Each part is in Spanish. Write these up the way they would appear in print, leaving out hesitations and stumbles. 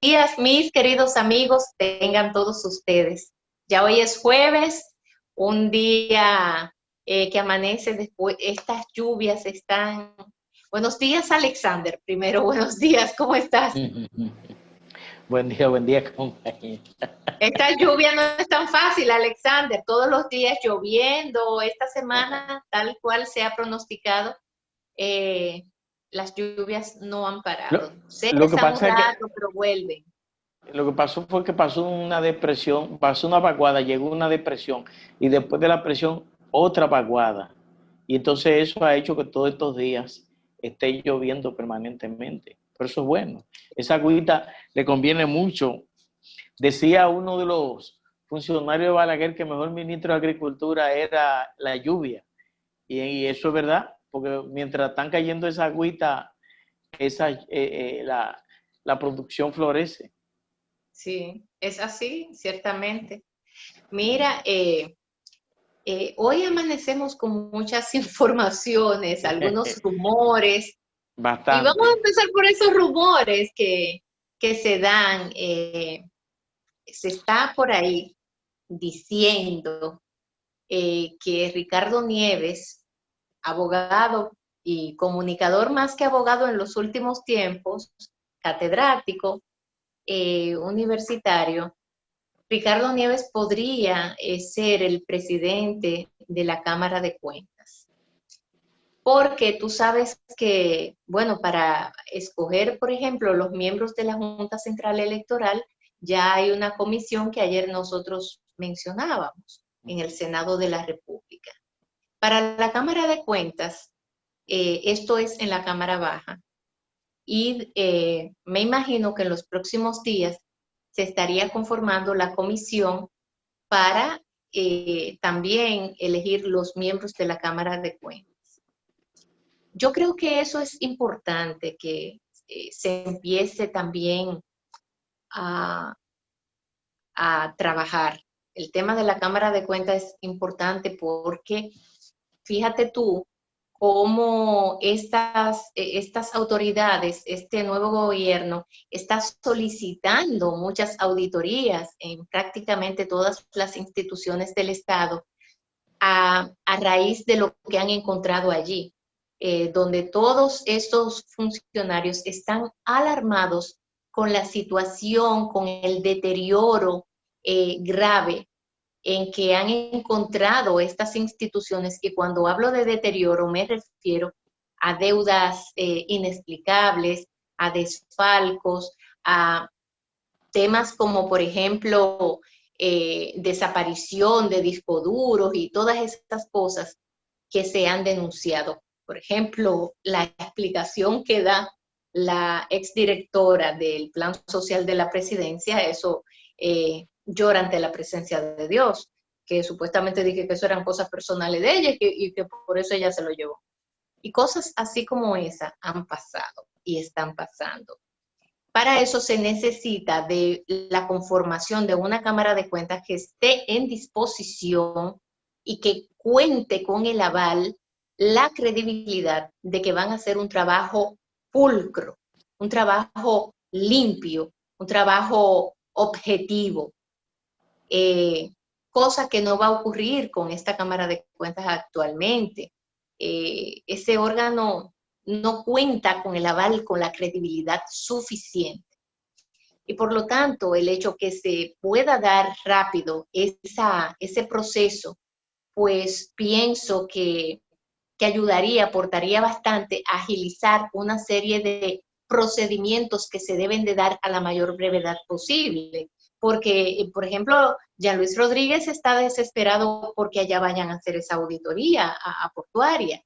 días, mis queridos amigos, tengan todos ustedes. Ya hoy es jueves, un día que amanece después, estas lluvias están... Buenos días, Alexander. Primero, buenos días, ¿cómo estás? Buen día, compañero. Esta lluvia no es tan fácil, Alexander. Todos los días lloviendo, esta semana, tal cual se ha pronosticado, eh, las lluvias no han Lo, parado. lo que Cesan un pasa es que rato, pero vuelven. lo que pasó fue que pasó una depresión, pasó una vaguada, llegó una depresión y después de la presión otra vaguada. Y entonces eso ha hecho que todos estos días esté lloviendo permanentemente. Pero eso es bueno. Esa agüita le conviene mucho. Decía uno de los funcionarios de Balaguer que el mejor ministro de Agricultura era la lluvia. Y eso es verdad, porque mientras están cayendo esa agüita, la producción florece. Sí, es así, ciertamente. Mira, hoy amanecemos con muchas informaciones, algunos rumores, y vamos a Bastante. empezar por esos rumores que se dan. Se está por ahí diciendo que Ricardo Nieves, abogado y comunicador más que abogado en los últimos tiempos, catedrático, universitario, Ricardo Nieves podría ser el presidente de la Cámara de Cuentas. Porque tú sabes que, bueno, para escoger, por ejemplo, los miembros de la Junta Central Electoral, ya hay una comisión que ayer nosotros mencionábamos en el Senado de la República. Para la Cámara de Cuentas, esto es en la Cámara Baja, y me imagino que en los próximos días se estaría conformando la comisión para también elegir los miembros de la Cámara de Cuentas. Yo creo que eso es importante, que se empiece también a, a trabajar. El tema de la Cámara de Cuentas es importante porque fíjate tú cómo estas autoridades, este nuevo gobierno, está solicitando muchas auditorías en prácticamente todas las instituciones del Estado a raíz de lo que han encontrado allí, donde todos estos funcionarios están alarmados con la situación, con el deterioro grave en que han encontrado estas instituciones, y cuando hablo de deterioro me refiero a deudas inexplicables, a desfalcos, a temas como, por ejemplo, desaparición de discos duros y todas estas cosas que se han denunciado. Por ejemplo, la explicación que da la exdirectora del Plan Social de la Presidencia, eso llora ante la presencia de Dios, que supuestamente dije que eso eran cosas personales de ella y que por eso ella se lo llevó. Y cosas así como esa han pasado y están pasando. Para eso se necesita de la conformación de una Cámara de Cuentas que esté en disposición y que cuente con el aval, la credibilidad de que van a hacer un trabajo pulcro, un trabajo limpio, un trabajo objetivo, eh, cosa que no va a ocurrir con esta Cámara de Cuentas actualmente. Ese órgano no cuenta con el aval, con la credibilidad suficiente. Y por lo tanto, el hecho que se pueda dar rápido ese proceso, pues pienso que ayudaría, aportaría bastante a agilizar una serie de procedimientos que se deben de dar a la mayor brevedad posible. Porque, por ejemplo, Jean Luis Rodríguez está desesperado porque allá vayan a hacer esa auditoría a portuaria.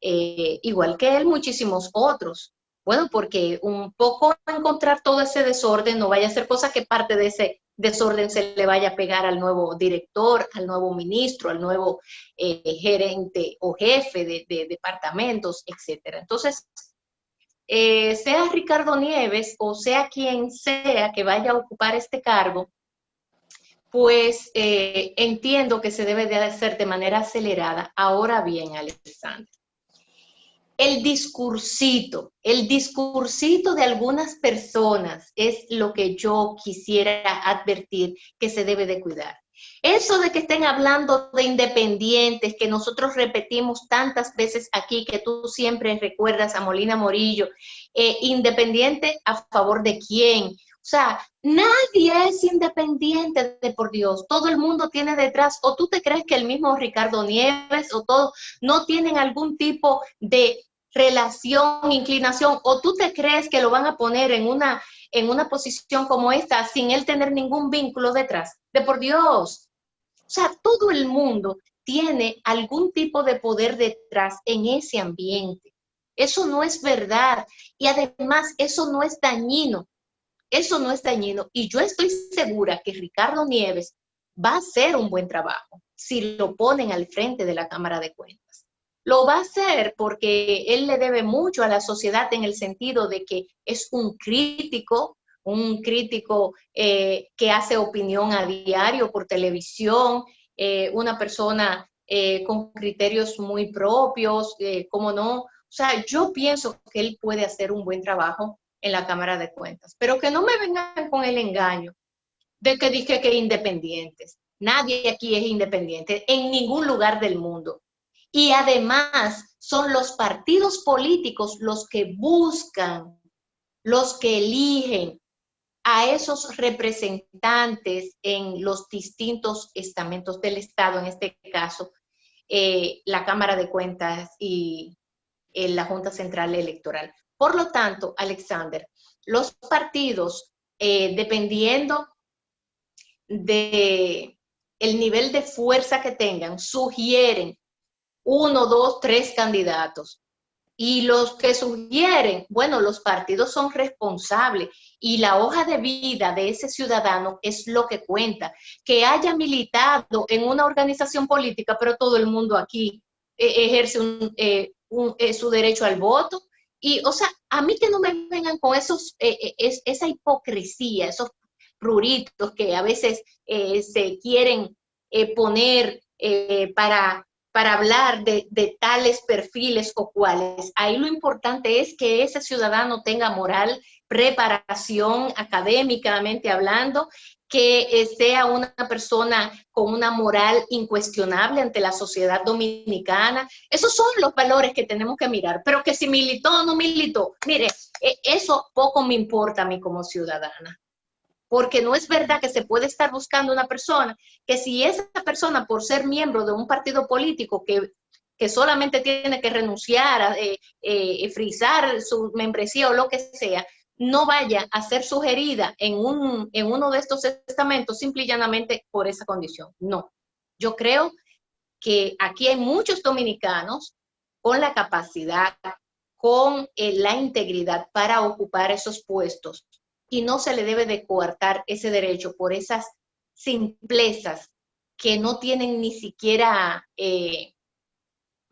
Igual que él, muchísimos otros. Bueno, porque un poco encontrar todo ese desorden, no vaya a ser cosa que parte de ese desorden se le vaya a pegar al nuevo director, al nuevo ministro, al nuevo gerente o jefe de departamentos, etcétera. Entonces, sea Ricardo Nieves o sea quien sea que vaya a ocupar este cargo, pues entiendo que se debe de hacer de manera acelerada. Ahora bien, Alexander, el discursito de algunas personas es lo que yo quisiera advertir que se debe de cuidar. Eso de que estén hablando de independientes, que nosotros repetimos tantas veces aquí, que tú siempre recuerdas a Molina Morillo, independiente a favor de quién. O sea, nadie es independiente, de por Dios. Todo el mundo tiene detrás, o tú te crees que el mismo Ricardo Nieves o todos no tienen algún tipo de relación, inclinación, o tú te crees que lo van a poner en una posición como esta sin él tener ningún vínculo detrás. De por Dios. O sea, todo el mundo tiene algún tipo de poder detrás en ese ambiente. Eso no es verdad. Y además, eso no es dañino. Eso no es dañino. Y yo estoy segura que Ricardo Nieves va a hacer un buen trabajo si lo ponen al frente de la Cámara de Cuentas. Lo va a hacer porque él le debe mucho a la sociedad en el sentido de que es un crítico que hace opinión a diario por televisión, una persona con criterios muy propios, ¿cómo no? O sea, yo pienso que él puede hacer un buen trabajo en la Cámara de Cuentas, pero que no me vengan con el engaño de que dije que independientes. Nadie aquí es independiente en ningún lugar del mundo. Y además son los partidos políticos los que buscan, los que eligen a esos representantes en los distintos estamentos del Estado, en este caso, la Cámara de Cuentas y la Junta Central Electoral. Por lo tanto, Alexander, los partidos, dependiendo de el nivel de fuerza que tengan, sugieren 1, 2, 3 candidatos. Y los que sugieren, bueno, los partidos son responsables y la hoja de vida de ese ciudadano es lo que cuenta. Que haya militado en una organización política, pero todo el mundo aquí ejerce su derecho al voto. Y, o sea, a mí que no me vengan con esa hipocresía, esos pruritos que a veces se quieren poner para hablar de tales perfiles o cuales. Ahí lo importante es que ese ciudadano tenga moral, preparación académicamente hablando, que sea una persona con una moral incuestionable ante la sociedad dominicana. Esos son los valores que tenemos que mirar, pero que si militó o no militó, mire, eso poco me importa a mí como ciudadana. Porque no es verdad que se puede estar buscando una persona que si esa persona por ser miembro de un partido político que solamente tiene que renunciar, frizar su membresía o lo que sea, no vaya a ser sugerida en uno de estos estamentos simple y llanamente por esa condición. No, yo creo que aquí hay muchos dominicanos con la capacidad, con la integridad para ocupar esos puestos y no se le debe de coartar ese derecho por esas simplezas que no tienen ni siquiera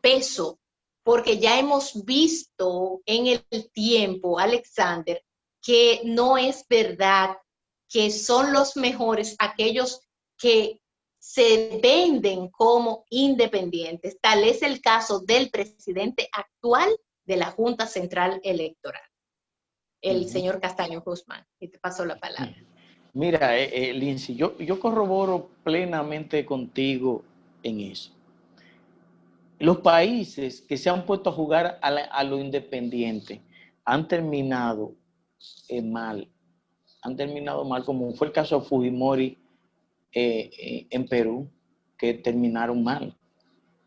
peso, porque ya hemos visto en el tiempo, Alexander, que no es verdad que son los mejores aquellos que se venden como independientes. Tal es el caso del presidente actual de la Junta Central Electoral, el señor Castaño Guzmán. Y te paso la palabra. Mira, Lindsay, yo corroboro plenamente contigo en eso. Los países que se han puesto a jugar a lo independiente han terminado mal. Han terminado mal, como fue el caso de Fujimori en Perú, que terminaron mal.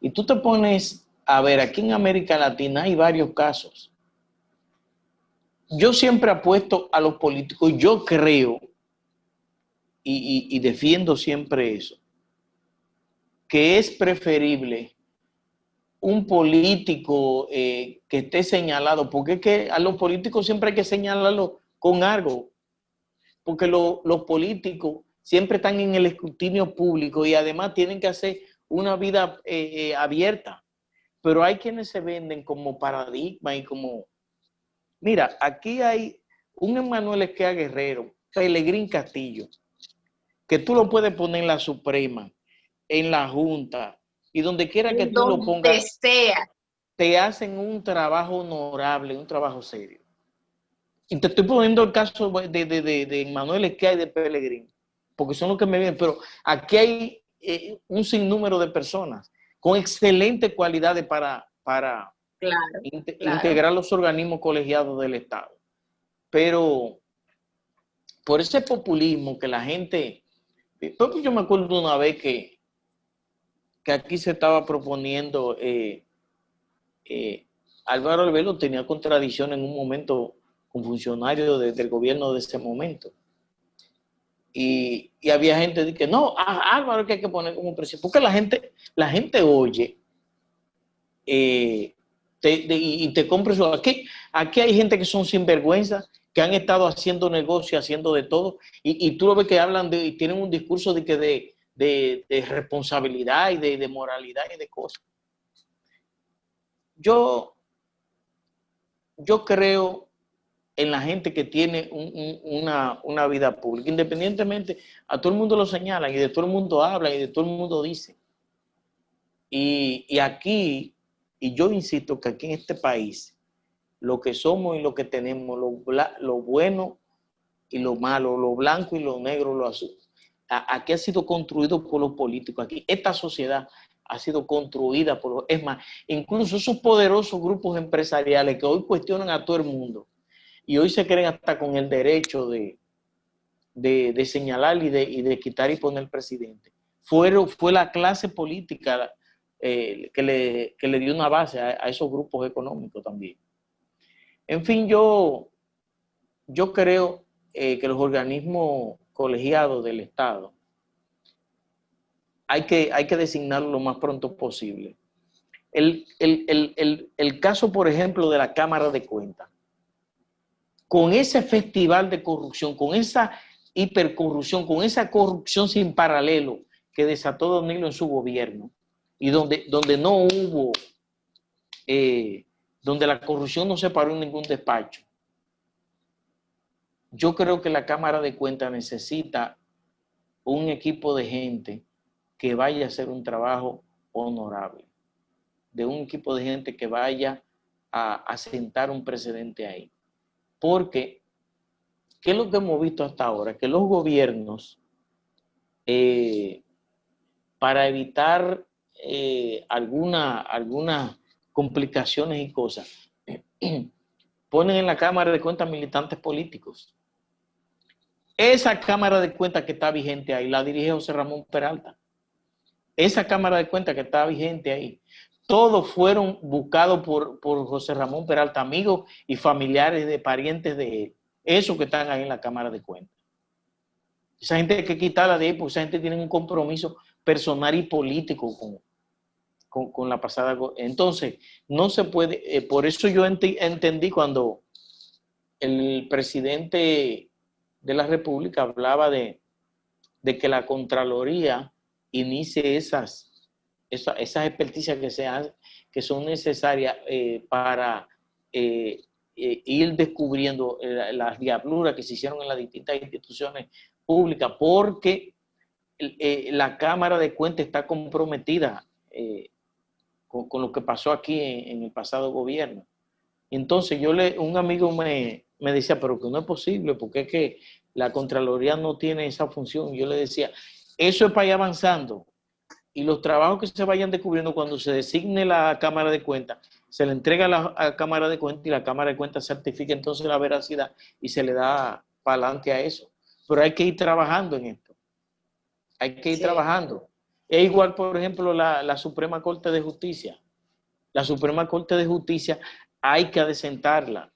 Y tú te pones a ver, aquí en América Latina hay varios casos. Yo siempre apuesto a los políticos, yo creo, y defiendo siempre eso, que es preferible un político que esté señalado, porque es que a los políticos siempre hay que señalarlo con algo, porque los políticos siempre están en el escrutinio público y además tienen que hacer una vida abierta, pero hay quienes se venden como paradigma y como... Mira, aquí hay un Emanuel Esquea Guerrero, Pelegrín Castillo, que tú lo puedes poner en la Suprema, en la Junta, y donde quiera que tú lo pongas. Donde sea. te hacen un trabajo honorable, un trabajo serio. Y te estoy poniendo el caso de Manuel Esquia y de Pellegrini, porque son los que me vienen, pero aquí hay un sinnúmero de personas con excelentes cualidades para Claro, claro. integrar los organismos colegiados del Estado. Pero por ese populismo que la gente... Yo me acuerdo de una vez que aquí se estaba proponiendo, Álvaro Albelo tenía contradicción en un momento con funcionarios del gobierno de ese momento. Y había gente que no, Álvaro que hay que poner como presidente, porque la gente oye y te compra eso. Aquí hay gente que son sinvergüenza, que han estado haciendo negocio, haciendo de todo, y tú lo ves que hablan y tienen un discurso de responsabilidad y de moralidad y de cosas. Yo creo en la gente que tiene una vida pública, independientemente, a todo el mundo lo señalan y de todo el mundo habla y de todo el mundo dice. Y aquí, y yo insisto que aquí en este país, lo que somos y lo que tenemos, lo bueno y lo malo, lo blanco y lo negro, lo azul, aquí ha sido construido por los políticos. Aquí esta sociedad ha sido construida por los... Es más, incluso esos poderosos grupos empresariales que hoy cuestionan a todo el mundo y hoy se creen hasta con el derecho de señalar y de quitar y poner presidente. Fue la clase política que le dio una base a esos grupos económicos también. En fin, yo creo que los organismos colegiados del Estado hay que designarlo lo más pronto posible. El caso, por ejemplo, de la Cámara de Cuentas, con ese festival de corrupción, con esa hipercorrupción, con esa corrupción sin paralelo que desató Danilo en su gobierno, y donde no hubo, donde la corrupción no se paró en ningún despacho. Yo creo que la Cámara de Cuentas necesita un equipo de gente que vaya a hacer un trabajo honorable, de un equipo de gente que vaya a sentar un precedente ahí. Porque, ¿qué es lo que hemos visto hasta ahora? Que los gobiernos, para evitar algunas complicaciones y cosas, ponen en la Cámara de Cuentas militantes políticos. Esa Cámara de Cuentas que está vigente ahí la dirige José Ramón Peralta. Esa Cámara de Cuentas que está vigente ahí, todos fueron buscados por José Ramón Peralta, amigos y familiares de parientes de él. Esos que están ahí en la Cámara de Cuentas. Esa gente hay que quitarla de ahí, porque esa gente tiene un compromiso personal y político con la pasada. Entonces, no se puede, por eso yo entendí cuando el presidente de la República hablaba de que la Contraloría inicie esas experticias que son necesarias para ir descubriendo las diabluras que se hicieron en las distintas instituciones públicas, porque la Cámara de Cuentas está comprometida con lo que pasó aquí en el pasado gobierno. Entonces un amigo me decía, pero que no es posible, porque es que la Contraloría no tiene esa función. Yo le decía, eso es para ir avanzando. Y los trabajos que se vayan descubriendo cuando se designe la Cámara de Cuentas, se le entrega a la Cámara de Cuentas y la Cámara de Cuentas certifica entonces la veracidad y se le da para adelante a eso. Pero hay que ir trabajando en esto. Hay que ir trabajando. Es igual, por ejemplo, la Suprema Corte de Justicia. La Suprema Corte de Justicia hay que adecentarla.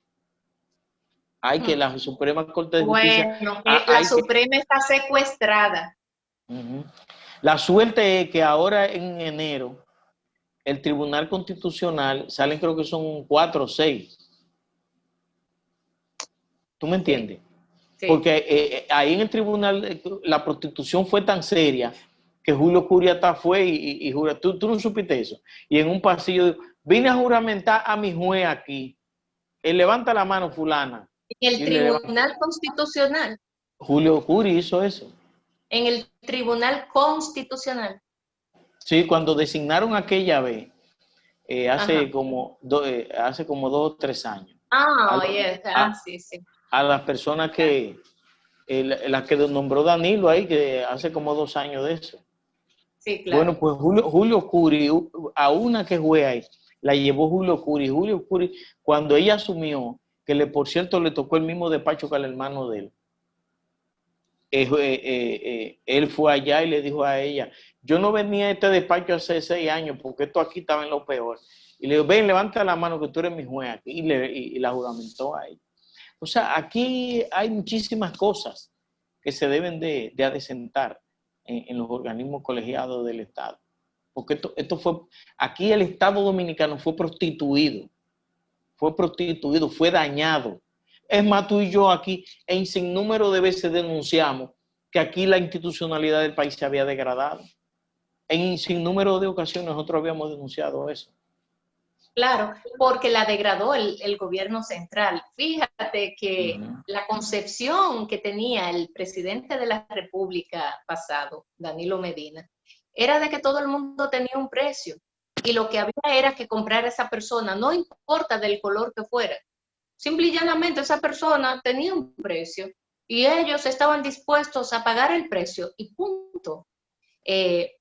La Suprema Corte de Justicia... Bueno, la Suprema está secuestrada. La suerte es que ahora en enero el Tribunal Constitucional, salen creo que son 4 o 6. ¿Tú me entiendes? Sí. Porque ahí en el tribunal la prostitución fue tan seria que Julio Curiatá fue y jura, ¿tú no supiste eso? Y en un pasillo, vine a juramentar a mi juez aquí. Él levanta la mano, fulana. En el Tribunal Constitucional. Julio Curi hizo eso. En el Tribunal Constitucional. Sí, cuando designaron aquella vez Ajá. hace como 2 o 3 años. A, Ah, lo- oye, a- sí, sí. a las personas que, la que nombró Danilo ahí, que hace como 2 años de eso. Sí, Bueno, claro. pues Julio Curi, a una que fue ahí, la llevó Julio Curi. Julio Curi, cuando ella asumió, por cierto le tocó el mismo despacho que al hermano de él, él fue allá y le dijo a ella, yo no venía a este despacho hace 6 años porque esto aquí estaba en lo peor. Y le dijo, ven, levanta la mano que tú eres mi juez aquí. Y la juramentó a ella. O sea, aquí hay muchísimas cosas que se deben de adecentar en los organismos colegiados del Estado. Porque esto fue, aquí el Estado Dominicano fue prostituido, fue dañado. Es más, tú y yo aquí en sin número de veces denunciamos que aquí la institucionalidad del país se había degradado. En sin número de ocasiones nosotros habíamos denunciado eso. Claro, porque la degradó el gobierno central. Fíjate que Uh-huh. la concepción que tenía el presidente de la República pasado, Danilo Medina, era de que todo el mundo tenía un precio y lo que había era que comprar a esa persona, no importa del color que fuera. Simple y llanamente esa persona tenía un precio y ellos estaban dispuestos a pagar el precio y punto.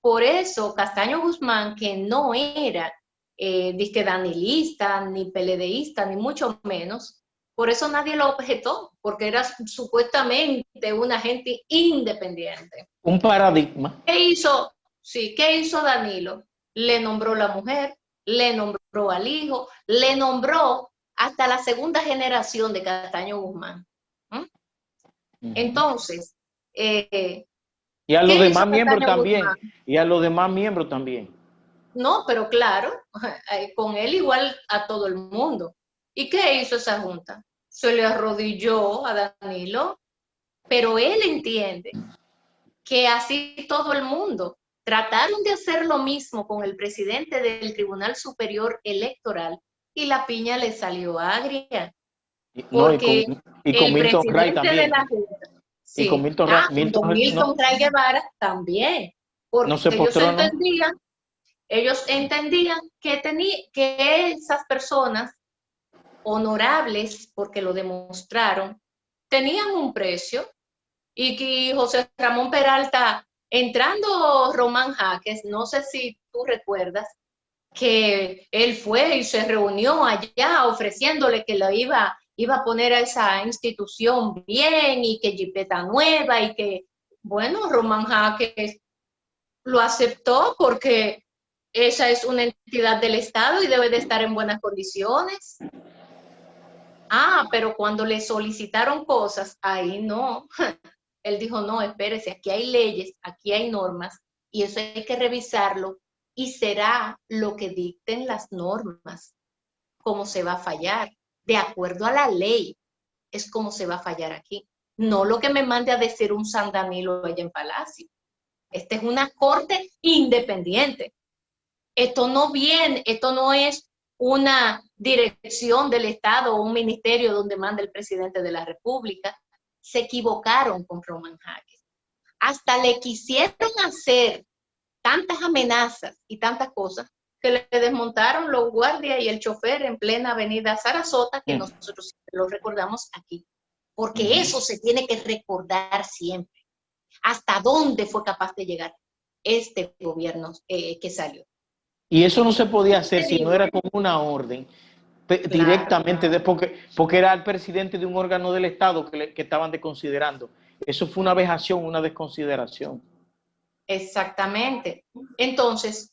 Por eso Castaño Guzmán, que no era disque danilista, ni peledeísta, ni mucho menos, por eso nadie lo objetó, porque era supuestamente una gente independiente. Un paradigma. ¿Qué hizo? Sí, ¿qué hizo Danilo? Le nombró la mujer, le nombró al hijo, le nombró hasta la segunda generación de Castaño Guzmán. ¿Mm? Uh-huh. Entonces, Y a los ¿qué hizo demás miembros Castaño también. Guzmán? Y a los demás miembros también. No, pero claro, con él igual a todo el mundo. ¿Y qué hizo esa junta? Se le arrodilló a Danilo, pero él entiende que así todo el mundo trataron de hacer lo mismo con el presidente del Tribunal Superior Electoral y la piña le salió agria, No, porque y con el Milton Ray presidente de también. la Junta, Y con sí, Milton con Ray Milton Ray Guevara también, no porque se postró, ¿no? ellos entendían que esas personas honorables, porque lo demostraron, tenían un precio y que José Ramón Peralta, entrando Román Jaques, no sé si tú recuerdas, que él fue y se reunió allá ofreciéndole que lo iba a poner a esa institución bien y que jipeta nueva y que, bueno, Román Jaques lo aceptó porque esa es una entidad del Estado y debe de estar en buenas condiciones. Ah, pero cuando le solicitaron cosas, ahí no. Él dijo, no, espérese, aquí hay leyes, aquí hay normas y eso hay que revisarlo y será lo que dicten las normas, cómo se va a fallar. De acuerdo a la ley, es como se va a fallar aquí. No lo que me mande a decir un San Danilo allá en Palacio. Esta es una corte independiente. Esto no es una dirección del Estado o un ministerio donde manda el presidente de la República. Se equivocaron con Román Jaques. Hasta le quisieron hacer tantas amenazas y tantas cosas que le desmontaron los guardias y el chofer en plena avenida Sarasota, que nosotros lo recordamos aquí. Porque eso se tiene que recordar siempre. ¿Hasta dónde fue capaz de llegar este gobierno que salió? Y eso no se podía hacer Te si no digo, era con una orden claro, directamente, porque era el presidente de un órgano del Estado que estaban desconsiderando. Eso fue una vejación, una desconsideración. exactamente. Entonces,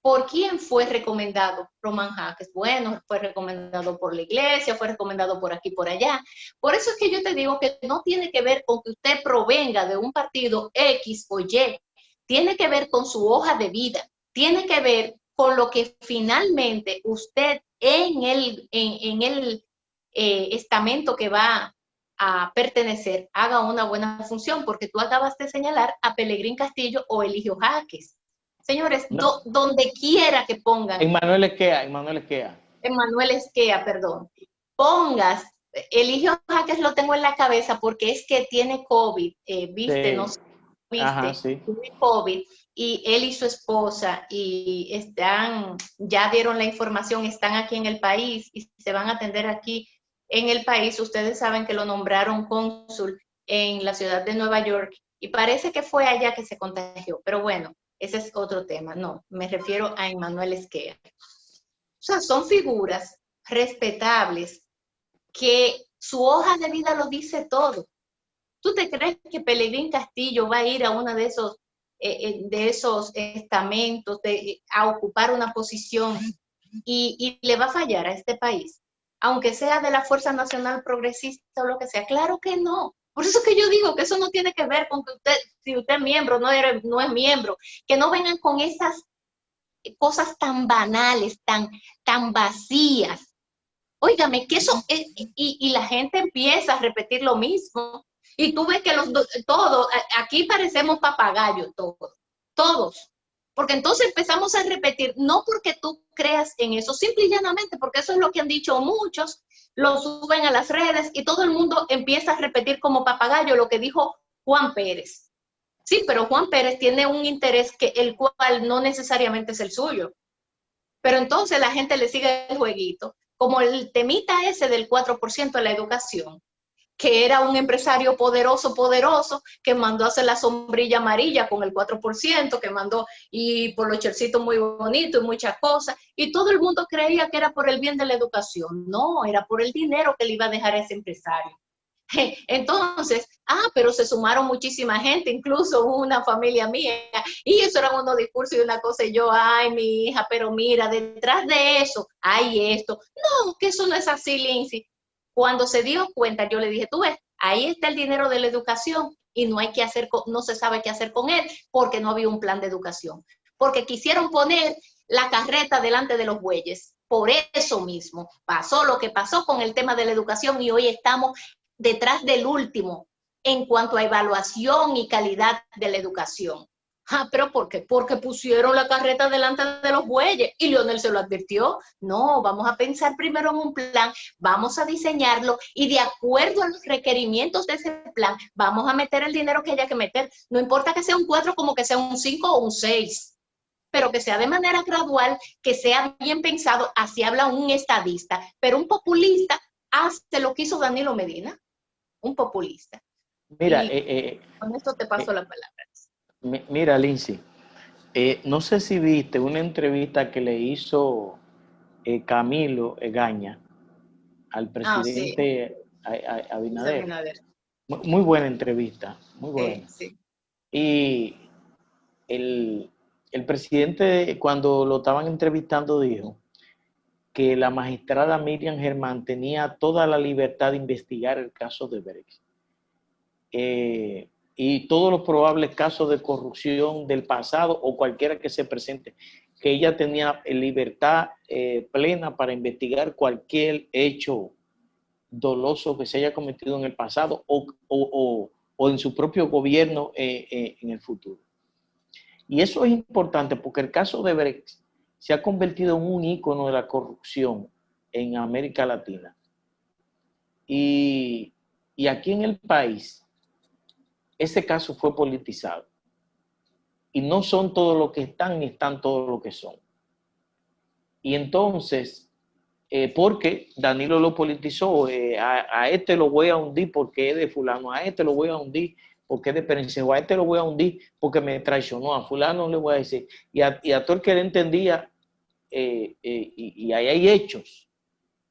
¿por quién fue recomendado Román Jaques? Bueno, fue recomendado por la iglesia, fue recomendado por aquí, por allá. Por eso es que yo te digo que no tiene que ver con que usted provenga de un partido X o Y, tiene que ver con su hoja de vida, tiene que ver con lo que finalmente usted en el estamento que va a pertenecer haga una buena función, porque tú acabas de señalar a Pelegrín Castillo o Eligio Jaques. Señores, No. donde quiera que pongan, Manuel Esquea. Manuel Esquea, perdón, pongas, Eligio Jaques lo tengo en la cabeza porque es que tiene COVID, viste, no Sí. sé, Ajá, viste, sí. tuve COVID y él y su esposa y ya dieron la información, están aquí en el país y se van a atender aquí en el país. Ustedes saben que lo nombraron cónsul en la ciudad de Nueva York y parece que fue allá que se contagió, pero bueno, ese es otro tema. No, me refiero a Emmanuel Esquer. O sea, son figuras respetables que su hoja de vida lo dice todo. ¿Tú te crees que Pelegrín Castillo va a ir a uno de esos estamentos, a ocupar una posición y le va a fallar a este país? Aunque sea de la Fuerza Nacional Progresista o lo que sea, claro que no. Por eso que yo digo que eso no tiene que ver con que usted, si usted es miembro, no es miembro, que no vengan con esas cosas tan banales, tan vacías. Óigame, que eso, y la gente empieza a repetir lo mismo. Y tú ves que todos, aquí parecemos papagayos, todos. Porque entonces empezamos a repetir, no porque tú creas en eso, simple y llanamente, porque eso es lo que han dicho muchos, lo suben a las redes y todo el mundo empieza a repetir como papagayo lo que dijo Juan Pérez. Sí, pero Juan Pérez tiene un interés el cual no necesariamente es el suyo. Pero entonces la gente le sigue el jueguito, como el temita ese del 4% de la educación, que era un empresario poderoso, que mandó a hacer la sombrilla amarilla con el 4%, que mandó y por los chercitos muy bonitos y muchas cosas, y todo el mundo creía que era por el bien de la educación. No, era por el dinero que le iba a dejar a ese empresario. Entonces, pero se sumaron muchísima gente, incluso una familia mía, y eso eran unos discursos y una cosa, y yo, ay, mi hija, pero mira, detrás de eso hay esto. No, que eso no es así, Lindsay. Cuando se dio cuenta, yo le dije, tú ves, ahí está el dinero de la educación y no se sabe qué hacer con él porque no había un plan de educación. Porque quisieron poner la carreta delante de los bueyes. Por eso mismo pasó lo que pasó con el tema de la educación y hoy estamos detrás del último en cuanto a evaluación y calidad de la educación. ¿Pero por qué? Porque pusieron la carreta delante de los bueyes y Lionel se lo advirtió. No, vamos a pensar primero en un plan, vamos a diseñarlo y de acuerdo a los requerimientos de ese plan, vamos a meter el dinero que haya que meter. No importa que sea un 4 como que sea un 5 o un 6, pero que sea de manera gradual, que sea bien pensado. Así habla un estadista, pero un populista hace lo que hizo Danilo Medina, un populista. Mira, Y con esto te paso la palabra. mira, Lindsay, no sé si viste una entrevista que le hizo Camilo Egaña al Sí, presidente Luis Abinader. Abinader. Muy buena entrevista, muy buena. Sí. Y el, el presidente, cuando lo estaban entrevistando, dijo que la magistrada Miriam Germán tenía toda la libertad de investigar el caso de Brecht. Y todos los probables casos de corrupción del pasado o cualquiera que se presente, que ella tenía libertad plena para investigar cualquier hecho doloso que se haya cometido en el pasado o en su propio gobierno en el futuro. Y eso es importante porque el caso de Brecht se ha convertido en un ícono de la corrupción en América Latina. Y aquí en el país, ese caso fue politizado. Y no son todos los que están, ni están todos los que son. Y entonces, porque Danilo lo politizó, a este lo voy a hundir porque es de fulano, a este lo voy a hundir porque es de Perencejo, a este lo voy a hundir porque me traicionó, a fulano le voy a decir. Y a todo el que le entendía, y ahí hay hechos,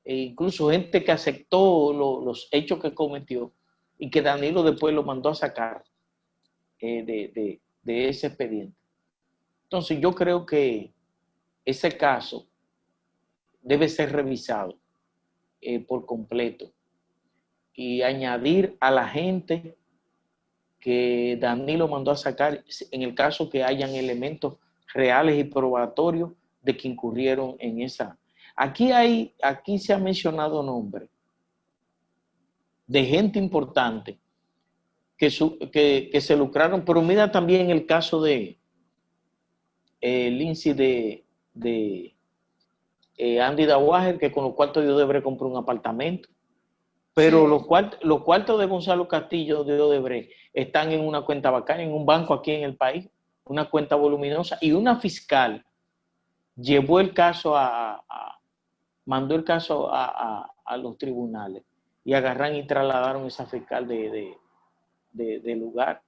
incluso gente que aceptó los hechos que cometió y que Danilo después lo mandó a sacar de ese expediente. Entonces yo creo que ese caso debe ser revisado por completo y añadir a la gente que Danilo mandó a sacar en el caso que hayan elementos reales y probatorios de que incurrieron en esa. Aquí se ha mencionado nombres de gente importante que se lucraron, pero mira también el caso de Lindsay de Andy Dawager, que con los cuartos de Odebrecht compró un apartamento. pero Sí. los cuartos de Gonzalo Castillo de Odebrecht están en una cuenta bancaria, en un banco aquí en el país, una cuenta voluminosa, y una fiscal llevó el caso mandó el caso a los tribunales y agarran y trasladaron esa fiscal de lugar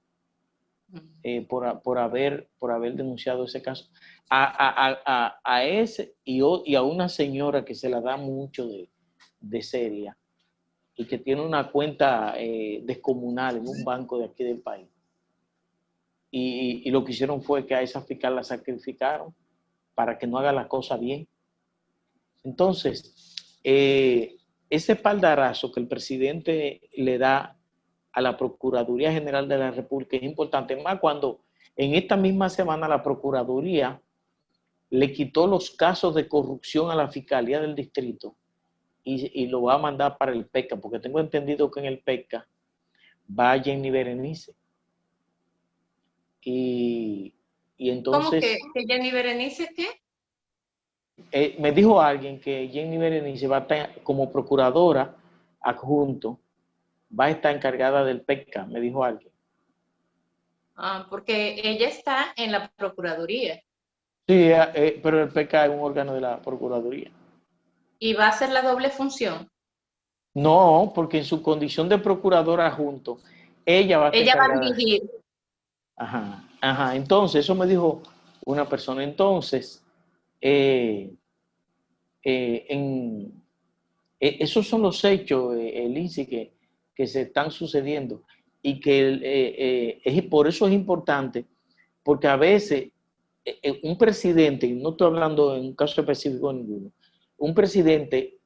por haber denunciado ese caso. A ese y a una señora que se la da mucho de seria y que tiene una cuenta descomunal en un banco de aquí del país. Y lo que hicieron fue que a esa fiscal la sacrificaron para que no haga la cosa bien. Entonces, ese espaldarazo que el presidente le da a la Procuraduría General de la República es importante, más cuando en esta misma semana la Procuraduría le quitó los casos de corrupción a la Fiscalía del Distrito y lo va a mandar para el PECA, porque tengo entendido que en el PECA va Jenny Berenice. Y ¿Cómo entonces que Jenny Berenice qué? me dijo alguien que Jenny Berenice va a estar como procuradora adjunto, va a estar encargada del PECA, me dijo alguien. Ah, porque ella está en la Procuraduría Sí, pero el PECA es un órgano de la Procuraduría. y va a hacer la doble función. No, porque en su condición de procuradora adjunto, ella va a estar Ella va a encargada. dirigir. Ajá, ajá. Entonces, eso me dijo una persona. Entonces, eh, esos son los hechos, Lindsay, que se están sucediendo y que por eso es importante, porque a veces un presidente, y no estoy hablando en un caso específico ninguno, un presidente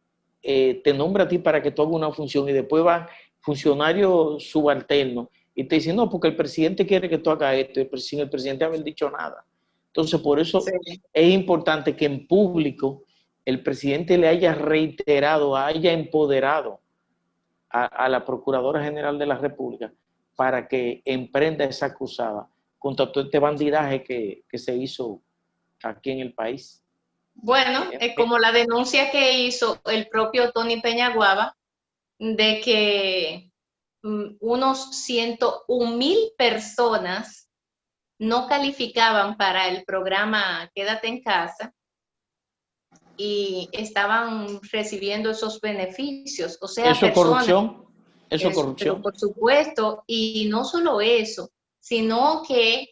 te nombra a ti para que tú hagas una función y después van funcionarios subalternos y te dicen, no, porque el presidente quiere que tú hagas esto, sin el presidente haber dicho nada. Entonces, por eso Sí. es importante que en público el presidente le haya reiterado, haya empoderado a la Procuradora General de la República para que emprenda esa cruzada contra todo este bandidaje que se hizo aquí en el país. Bueno, es como la denuncia que hizo el propio Tony Peñaguaba de que unos 101,000 personas no calificaban para el programa Quédate en casa y estaban recibiendo esos beneficios, o sea, Eso es personas, corrupción, eso es pero corrupción. por supuesto, y no solo eso, sino que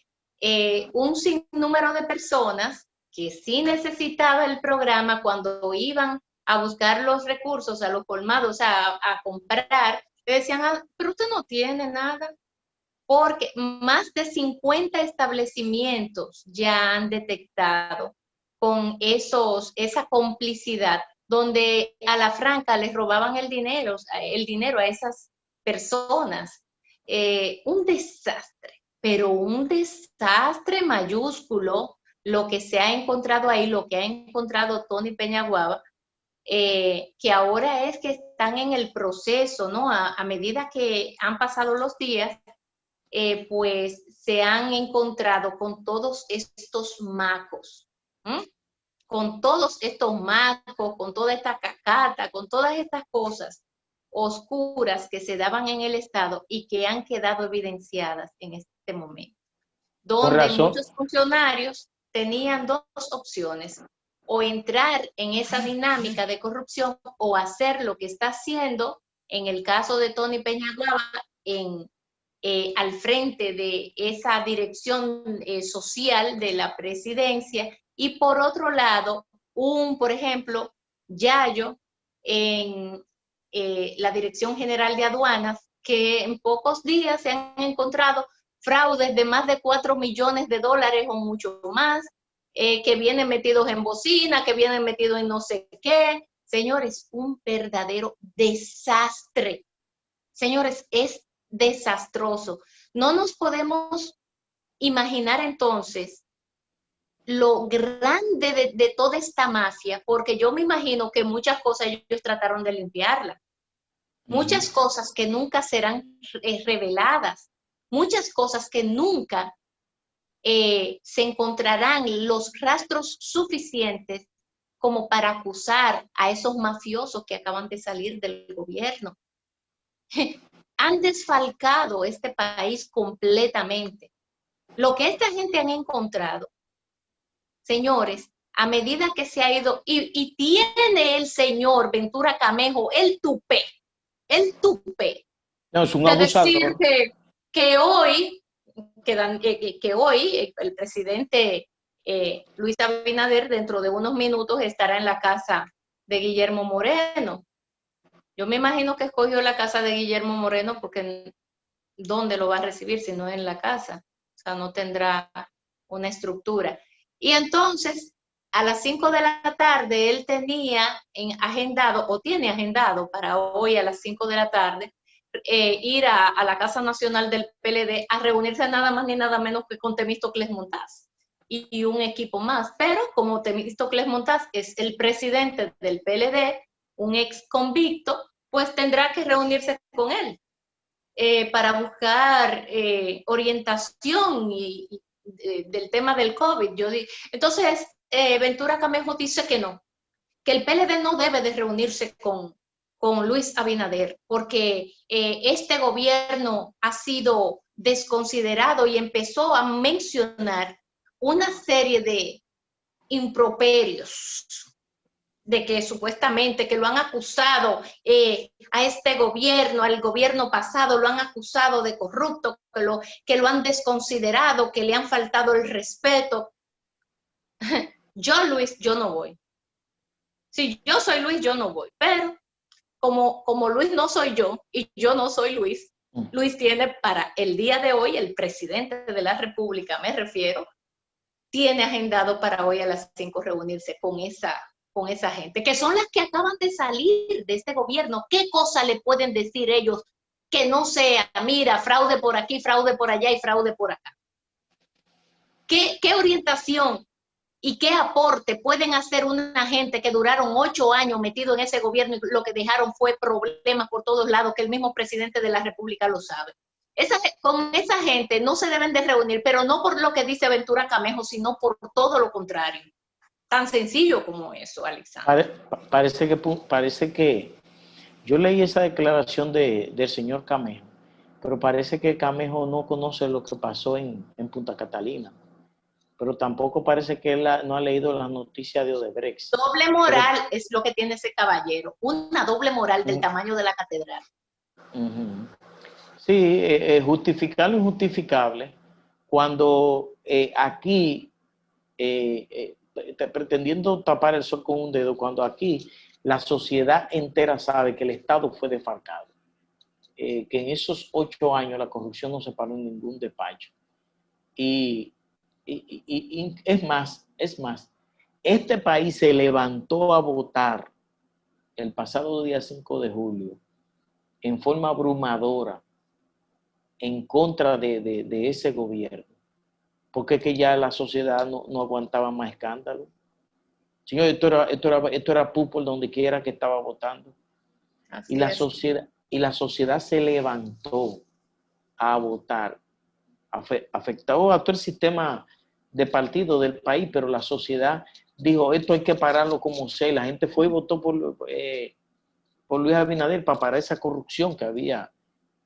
un sinnúmero de personas que sí necesitaba el programa cuando iban a buscar los recursos a los colmados, a comprar, le decían, ah, pero usted no tiene nada, porque más de 50 establecimientos ya han detectado con esa complicidad, donde a la franca les robaban el dinero a esas personas. Un desastre, pero un desastre mayúsculo lo que se ha encontrado ahí, lo que ha encontrado Tony Peñaguaba, que ahora es que están en el proceso, ¿no? A medida que han pasado los días, pues se han encontrado con todos estos macos, ¿eh? Con todos estos macos, con toda esta cacata, con todas estas cosas oscuras que se daban en el Estado y que han quedado evidenciadas en este momento, Con donde razón, muchos funcionarios tenían dos opciones, o entrar en esa dinámica de corrupción o hacer lo que está haciendo, en el caso de Tony Peñaguaba, al frente de esa dirección social de la presidencia, y por otro lado, por ejemplo, Yayo en la Dirección General de Aduanas, que en pocos días se han encontrado fraudes de más de 4 millones de dólares o mucho más, que vienen metidos en bocina, que vienen metidos en no sé qué. Señores, un verdadero desastre. Señores, es desastroso. No nos podemos imaginar entonces lo grande de toda esta mafia, porque yo me imagino que muchas cosas ellos trataron de limpiarla, muchas cosas que nunca serán reveladas, muchas cosas que nunca se encontrarán los rastros suficientes como para acusar a esos mafiosos que acaban de salir del gobierno. han desfalcado este país completamente. Lo que esta gente han encontrado, señores, a medida que se ha ido, y tiene el señor Ventura Camejo el tupé No, es un de decir abusador. que hoy, que hoy el presidente Luis Abinader dentro de unos minutos estará en la casa de Guillermo Moreno. Yo me imagino que escogió la casa de Guillermo Moreno porque ¿dónde lo va a recibir si no en la casa? O sea, no tendrá una estructura. Y entonces, a las 5 de la tarde, él tenía agendado, o tiene agendado para hoy a las 5 de la tarde, ir a la Casa Nacional del PLD a reunirse nada más ni nada menos que con Temístocles Montaz y un equipo más. Pero como Temístocles Montaz es el presidente del PLD, un ex convicto, pues tendrá que reunirse con él para buscar orientación del tema del COVID. Entonces, Ventura Camejo dice que no, que el PLD no debe de reunirse con Luis Abinader, porque este gobierno ha sido desconsiderado y empezó a mencionar una serie de improperios de que supuestamente que lo han acusado a este gobierno, al gobierno pasado, lo han acusado de corrupto, que lo han desconsiderado, que le han faltado el respeto. Yo, Luis, yo no voy. Si yo soy Luis, yo no voy. Pero como Luis no soy yo y yo no soy Luis, Luis tiene para el día de hoy, el presidente de la República, me refiero, tiene agendado para hoy a las 5 reunirse con esa gente, que son las que acaban de salir de este gobierno. ¿Qué cosa le pueden decir ellos que no sea, mira, fraude por aquí, fraude por allá y fraude por acá? ¿Qué orientación y qué aporte pueden hacer una gente que duraron 8 años metido en ese gobierno y lo que dejaron fue problemas por todos lados, que el mismo presidente de la República lo sabe? Con esa gente no se deben de reunir, pero no por lo que dice Ventura Camejo, sino por todo lo contrario. Tan sencillo como eso, Alexander. Parece que yo leí esa declaración del señor Camejo, pero parece que Camejo no conoce lo que pasó en Punta Catalina, pero tampoco parece que él no ha leído las noticias de Odebrecht. Doble moral es lo que tiene ese caballero, una doble moral del Uh, tamaño de la catedral. Sí, justificar lo injustificable cuando aquí, pretendiendo tapar el sol con un dedo, cuando aquí la sociedad entera sabe que el Estado fue defalcado, que en esos 8 años la corrupción no se paró en ningún despacho. Y es más, este país se levantó a votar el pasado día 5 de julio en forma abrumadora en contra de ese gobierno, porque es que ya la sociedad no aguantaba más escándalo. Señor, esto era por donde quiera que estaba votando. Así es. Y la sociedad se levantó a votar. Afectó a todo el sistema de partido del país, pero la sociedad dijo, esto hay que pararlo como sea. La gente fue y votó por Luis Abinader para parar esa corrupción que había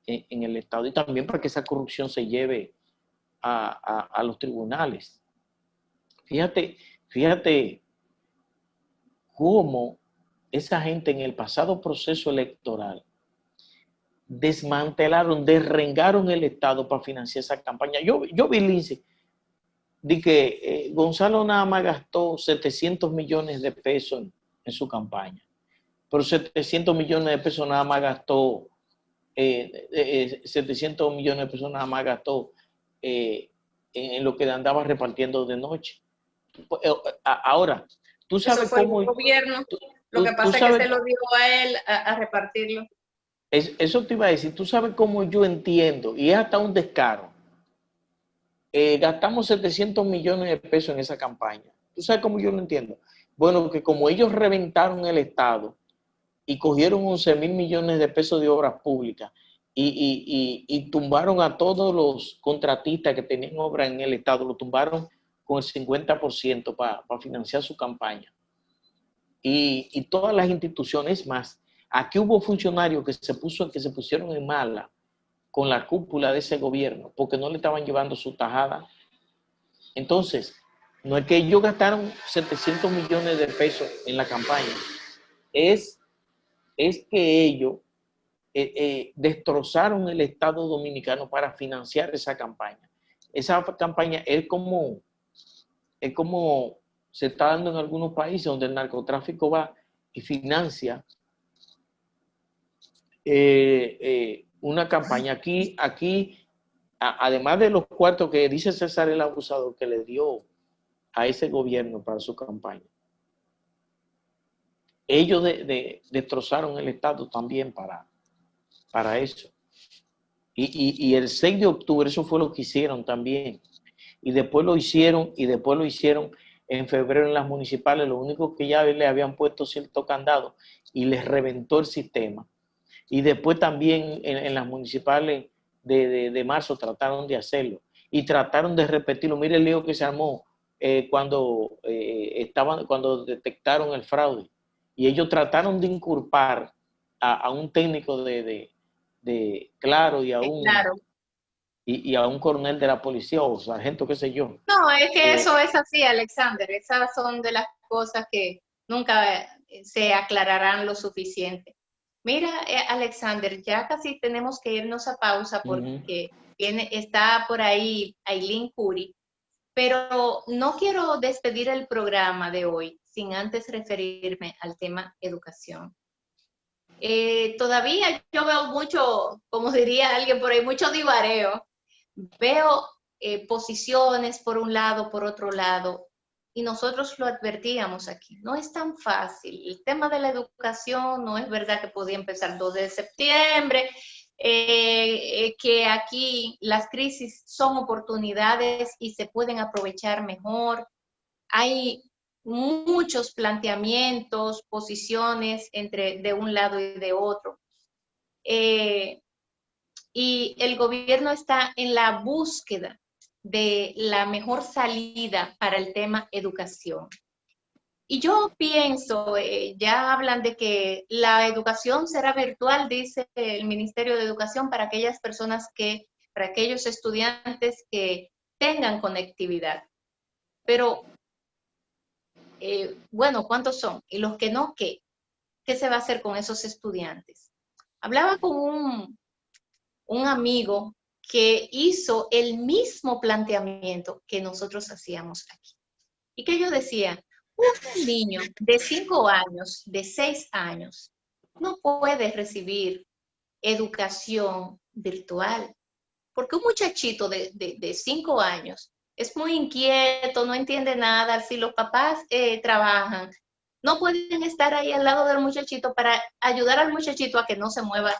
en el Estado y también para que esa corrupción se lleve a los tribunales. Fíjate cómo esa gente en el pasado proceso electoral desmantelaron, derrengaron el Estado para financiar esa campaña. Yo vi, Lindsay, de que Gonzalo nada más gastó 700 millones de pesos en su campaña, pero 700 millones de pesos nada más gastó 700 millones de pesos nada más gastó en lo que andaba repartiendo de noche. Ahora, tú sabes Eso fue el cómo... gobierno. Lo que pasa es que se lo dio a él a repartirlo. Eso te iba a decir, tú sabes cómo yo entiendo, y es hasta un descaro. Gastamos 700 millones de pesos en esa campaña. ¿Tú sabes cómo yo lo entiendo? Bueno, que como ellos reventaron el Estado y cogieron 11,000 millones de pesos de obras públicas y tumbaron a todos los contratistas que tenían obras en el Estado, lo tumbaron con el 50% para financiar su campaña. Y todas las instituciones más, Aquí hubo funcionarios que se pusieron en mala con la cúpula de ese gobierno porque no le estaban llevando su tajada. Entonces, no es que ellos gastaron 700 millones de pesos en la campaña, es que ellos destrozaron el Estado dominicano para financiar esa campaña. Esa campaña es como se está dando en algunos países donde el narcotráfico va y financia una campaña. Aquí además de los cuartos que dice César el abusador que le dio a ese gobierno para su campaña, ellos destrozaron el Estado también para eso. Y el 6 de octubre eso fue lo que hicieron también. Y después lo hicieron en febrero en las municipales. Lo único que ya le habían puesto cierto candado y les reventó el sistema. Y después también en las municipales de marzo trataron de hacerlo y trataron de repetirlo. Mire el lío que se armó cuando detectaron el fraude, y ellos trataron de inculpar a un técnico de Claro y Claro. y a un coronel de la policía o sargento, qué sé yo. No, es que eso es así, Alexander. Esas son de las cosas que nunca se aclararán lo suficiente. Mira, Alexander, ya casi tenemos que irnos a pausa porque está por ahí Aileen Curi, pero no quiero despedir el programa de hoy sin antes referirme al tema educación. Todavía yo veo mucho, como diría alguien por ahí, mucho divareo. Veo posiciones por un lado, por otro lado, y nosotros lo advertíamos aquí. No es tan fácil. El tema de la educación no es verdad que podía empezar el 2 de septiembre, que aquí las crisis son oportunidades y se pueden aprovechar mejor. Hay muchos planteamientos, posiciones de un lado y de otro. Y el gobierno está en la búsqueda de la mejor salida para el tema educación. Y yo pienso, ya hablan de que la educación será virtual, dice el Ministerio de Educación, para aquellas personas para aquellos estudiantes que tengan conectividad. Pero, bueno, ¿cuántos son? Y los que no, ¿qué? ¿Qué se va a hacer con esos estudiantes? Hablaba con un amigo que hizo el mismo planteamiento que nosotros hacíamos aquí. Y que yo decía, un niño de 5 años, de 6 años, no puede recibir educación virtual, porque un muchachito de 5 años es muy inquieto, no entiende nada, si los papás trabajan, no pueden estar ahí al lado del muchachito para ayudar al muchachito a que no se mueva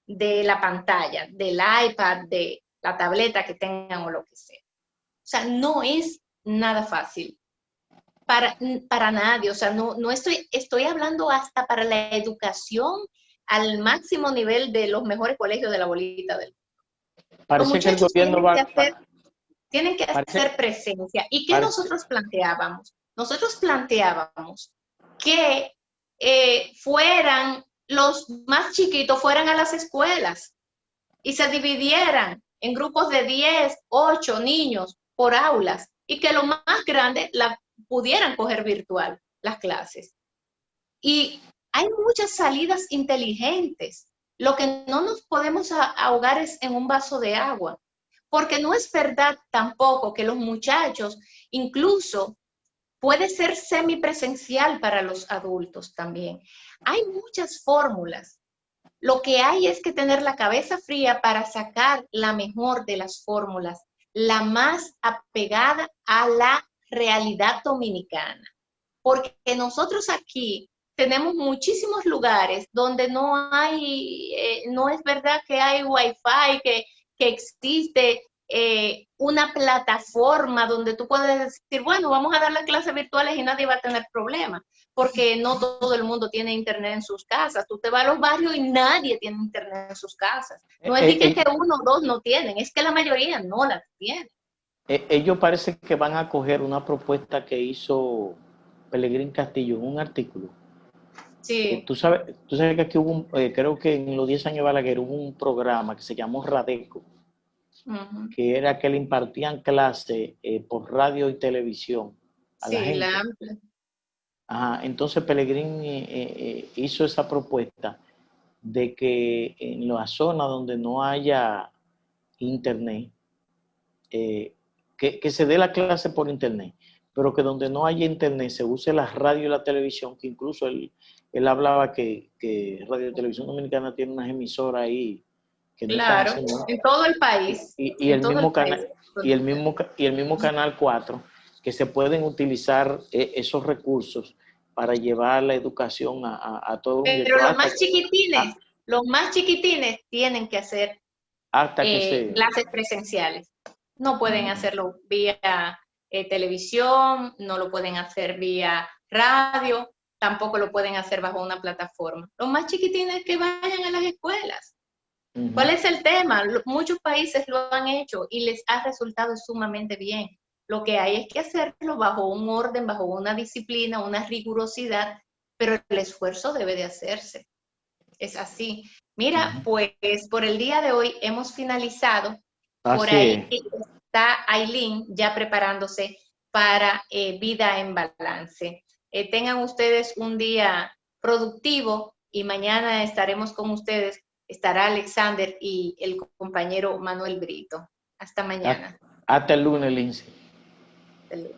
de la pantalla, del iPad, de la tableta que tengan o lo que sea. O sea, no es nada fácil para nadie. O sea, no estoy hablando hasta para la educación al máximo nivel de los mejores colegios de la bolita del mundo. Los muchachos tienen que hacer presencia. ¿Y qué nosotros planteábamos? Nosotros planteábamos que los más chiquitos fueran a las escuelas y se dividieran en grupos de 10, 8 niños por aulas y que los más grandes pudieran coger virtual las clases. Y hay muchas salidas inteligentes. Lo que no nos podemos ahogar es en un vaso de agua, porque no es verdad tampoco que los muchachos, incluso puede ser semipresencial para los adultos también. Hay muchas fórmulas. Lo que hay es que tener la cabeza fría para sacar la mejor de las fórmulas, la más apegada a la realidad dominicana. Porque nosotros aquí tenemos muchísimos lugares donde no es verdad que hay wifi, que existe una plataforma donde tú puedes decir, bueno, vamos a dar las clases virtuales y nadie va a tener problemas, porque no todo el mundo tiene internet en sus casas. Tú te vas a los barrios y nadie tiene internet en sus casas. No es que uno o dos no tienen, es que la mayoría no la tienen. Ellos parece que van a coger una propuesta que hizo Pelegrín Castillo en un artículo, Sí. Tú sabes que aquí hubo, creo que en los 10 años de Balaguer hubo un programa que se llamó Radeco, Ujú. que era que le impartían clase por radio y televisión a la Sí, la gente. amplia. Ajá, entonces Pellegrini hizo esa propuesta de que en la zona donde no haya internet, eh, que se dé la clase por internet, pero que donde no haya internet se use la radio y la televisión, que incluso él hablaba que Radio y Televisión Dominicana tiene unas emisoras ahí que no están Claro, haciendo nada. en todo el país, Y en el todo el mismo país. canal, y el mismo Canal 4, que se pueden utilizar esos recursos para llevar la educación a todos los Pero muchachos a- los más chiquitines tienen que hacer hasta que se... clases presenciales. No pueden Ujú. hacerlo vía televisión, no lo pueden hacer vía radio, tampoco lo pueden hacer bajo una plataforma. Los más chiquitines que vayan a las escuelas. ¿Cuál Ujú. es el tema? Muchos países lo han hecho y les ha resultado sumamente bien. Lo que hay es que hacerlo bajo un orden, bajo una disciplina, una rigurosidad, pero el esfuerzo debe de hacerse. Es así. Mira, Ujú. pues por el día de hoy hemos finalizado. Por Así ahí es. está Aileen ya preparándose para Vida en Balance. Tengan ustedes un día productivo y mañana estaremos con ustedes. Estará Alexander y el compañero Manuel Brito. Hasta mañana. Hasta el lunes, Lindsay. Hasta luego.